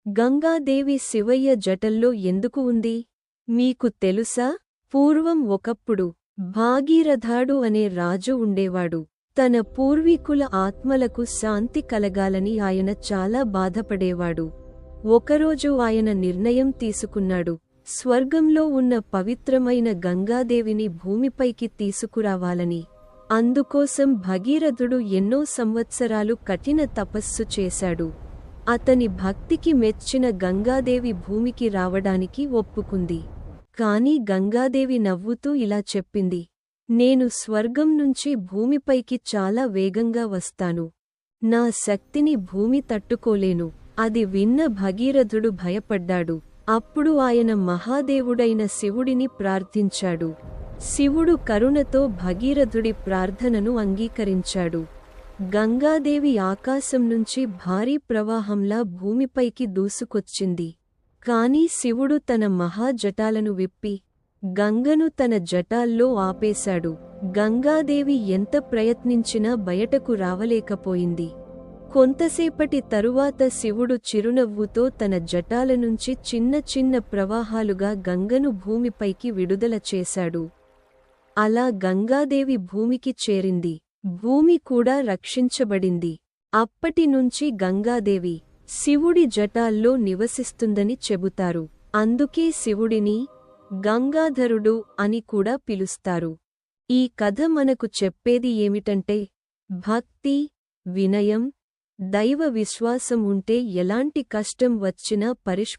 గంగాదేవి శివయ్య జటల్లో ఎందుకు ఉంది? మీకు తెలుసా? పూర్వం ఒకప్పుడు భాగీరథుడు అనే రాజు ఉండేవాడు. తన పూర్వీకుల ఆత్మలకు శాంతి కలగాలని ఆయన చాలా బాధపడేవాడు. ఒకరోజు ఆయన నిర్ణయం తీసుకున్నాడు. స్వర్గంలో ఉన్న పవిత్రమైన గంగాదేవిని భూమిపైకి తీసుకురావాలని. అందుకోసం భగీరథుడు ఎన్నో సంవత్సరాలు కఠిన తపస్సు చేశాడు. అతని భక్తికి మెచ్చిన గంగాదేవి భూమికి రావడానికి ఒప్పుకుంది. కాని గంగాదేవి నవ్వుతూ ఇలా చెప్పింది, నేను స్వర్గం నుంచి భూమిపైకి చాలా వేగంగా వస్తాను. నా శక్తిని భూమి తట్టుకోలేను. అది విన్న భగీరథుడు భయపడ్డాడు. అప్పుడు ఆయన మహాదేవుడైన శివుడిని ప్రార్థించాడు. శివుడు కరుణతో భగీరథుడి ప్రార్థనను అంగీకరించాడు. గంగాదేవి ఆకాశం నుంచి భారీ ప్రవాహంలా భూమిపైకి దూసుకొచ్చింది. కాని శివుడు తన మహాజటాలను విప్పి గంగను తన జటాల్లో ఆపేశాడు. గంగాదేవి ఎంత ప్రయత్నించినా బయటకు రావలేకపోయింది. కొంతసేపటి తరువాత శివుడు చిరునవ్వుతో తన జటాల నుంచి చిన్న చిన్న ప్రవాహాలుగా గంగను భూమిపైకి విడుదల చేశాడు. అలా గంగాదేవి భూమికి చేరింది. భూమి కూడా రక్షించబడింది. అప్పటినుంచి గంగాదేవి శివుడి జటాల్లో నివసిస్తుందని చెబుతారు. అందుకే శివుడిని గంగాధరుడు అని కూడా పిలుస్తారు. ఈ కథ మనకు చెప్పేది ఏమిటంటే, భక్తి, వినయం, దైవ విశ్వాసం ఉంటే ఎలాంటి కష్టం వచ్చినా పరిష్కారం